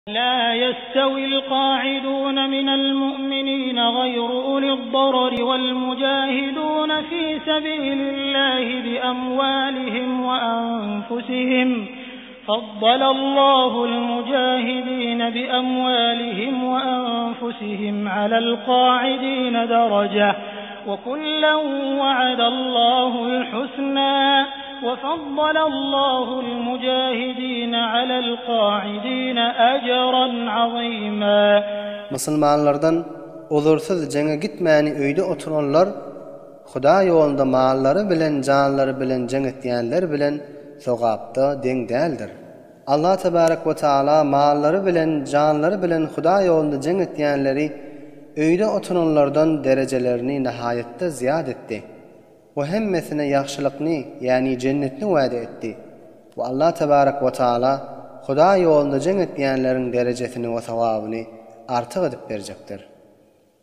لا يستوي القاعدون من المؤمنين غير أولي الضرر والمجاهدون في سبيل الله بأموالهم وأنفسهم فضل الله المجاهدين بأموالهم وأنفسهم على القاعدين درجة وكلا وعد الله الحسنى وفضل الله المجاهدين على القاعدين أجرا عظيما. Müslümanlardan uzursuz jenge gitmeni öýde oturanlar Huda ýolunda mallary bilen janlary bilen jeng etýänler bilen sogapda deň däldir. Allah tebarek we taala mallary bilen janlary bilen Huda ýolunda jeng etýänleri öýde oturanlardan derejelerini nihayetde ziyad etdi. Ve hemmesine yaxşılıkni yani cennetni vaade etdi. Ve Allah tebarek ve taala Huda ýolunda jeng etýänleriň derejesini we sawabyny artyk edip berjekdir.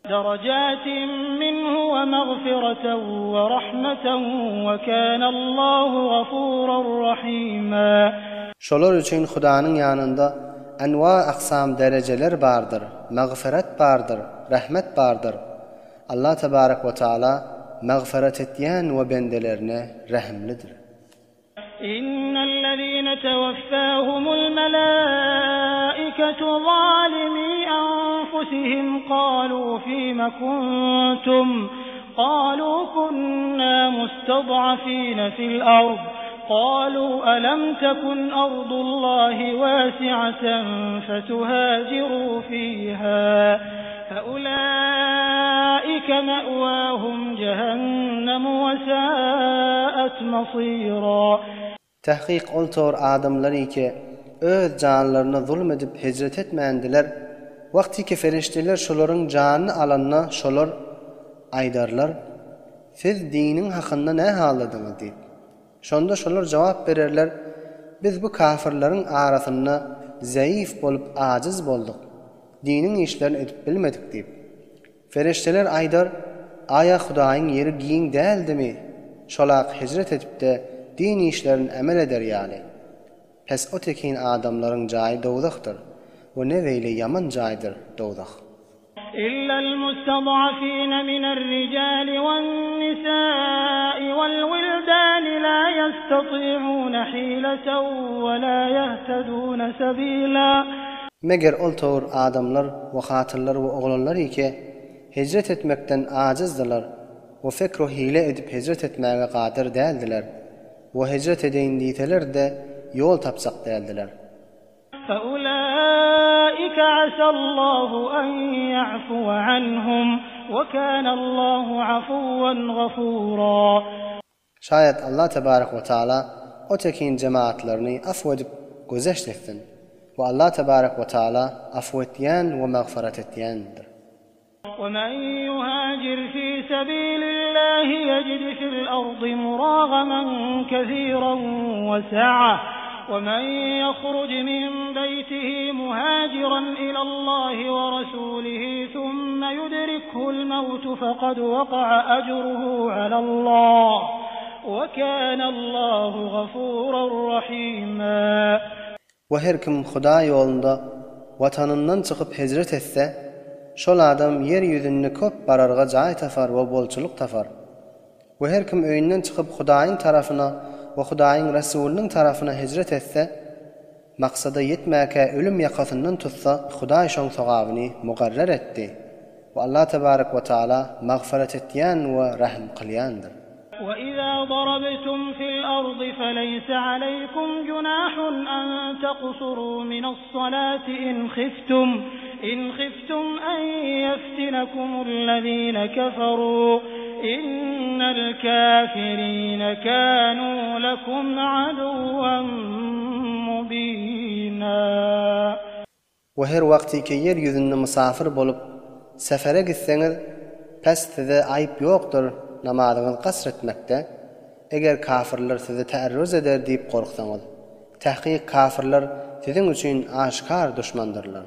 Darajatin minhu ve magfiratan ve rahmatan ve kana Allahu gafuran rahima. Şolar üçin Hudanyň ýanynda enwa aqsam derejeler bardyr, magfiret bardyr, rahmet bardyr. Allah tebarek ve taala مغفرة etýän we bendelerine rahimlidir. İnnellezîne tevaffâhumul melâiketu zâlimî enfusihim qâlû fîme kuntum qâlû kunnâ mustad'afîne fil ard قالوا ألم تكن أرض الله واسعة فتهاجروا فيها فأولئك مأواهم جهنم وساءت مصيرا. Tahqiq oltor adamlar ki öz canlarına zulm edip hicret etmeyendiler. Vakti ki ferişteler şoların canını alanına şolar aydarlar. Siz dinin hakkında ne haladınız deyip. Şonda şolar cevap bererler. Biz bu kafirlerin arasında zayıf bolup aciz bolduk. Dinin işlerini edip bilmedik deyip. Ferişteler aydar, aya Hudaýyň yeri giň däldi-mi? Şolak hicret edip de dini işlerini emel eder ýaly. Pes o tekin adamlaryň jaýy dowdakdyr. O ne weýle ýaman jaýdyr dowdak. إلا المستضعفين من الرجال والنساء والولدان لا يستطيعون حيلة ولا يهتدون سبيلا. Meger oltor adamlar we hatyrlar we oglanlar ike hicret etmekden ajizdiler we fikro hile edip hicret etmäge gadir däldiler we hicret edeýin diýseler de ýol tapsak däldiler. فأولئك عسى الله أن يعفو عنهم وكان الله عفوا غفورا. Şayet Allah tebarek ve taala o tekin cemaatlerini afwedip gözeşt etsin. Ve Allah tebarek ve taala afwetýän ve mağfiret etýändir. ومن يهاجر في سبيل الله يجد في الأرض مراغما كثيرا وسعة ومن يخرج من بيته مهاجرا إلى الله ورسوله ثم يدركه الموت فقد وقع أجره على الله وكان الله غفورا رحيما. Ve her kim Huda ýolunda watanyndan çykyp hicret etse, şol adam yer ýüzünde köp bararga jaý tapar we bolçuluk tapar. Ve her kim öýünden çykyp Hudaýyň tarafyna we Hudaýyň Rasulynyň tarafyna hicret etse, maksada yetmäke ölüm ýakasyndan tutsa, Hudaý şoň sogabyny mugarrar etdi. Ve Allah tebarek ve taala magfiret etýän we rahm qilýandyr. وَإِذَا ضَرَبْتُمْ فِي الْأَرْضِ فَلَيْسَ عَلَيْكُمْ جُنَاحٌ أَن تَقْصُرُوا مِنَ الصَّلَاةِ إِنْ خِفْتُمْ أَن يَفْتِنَكُمُ الَّذِينَ كَفَرُوا إِنَّ الْكَافِرِينَ كَانُوا لَكُمْ عَدُوًّا مُبِينًا. Ve her wagty ki yer ýüzünde musafir bolup sefere gitseňiz, pes size aýyp ýokdur namazyňyzy gasr etmekde. Eger kafirler sizi täerrüz eder diýip gorksaňyz, tahqiq kafirler siziň üçin aşkar düşmandyrlar.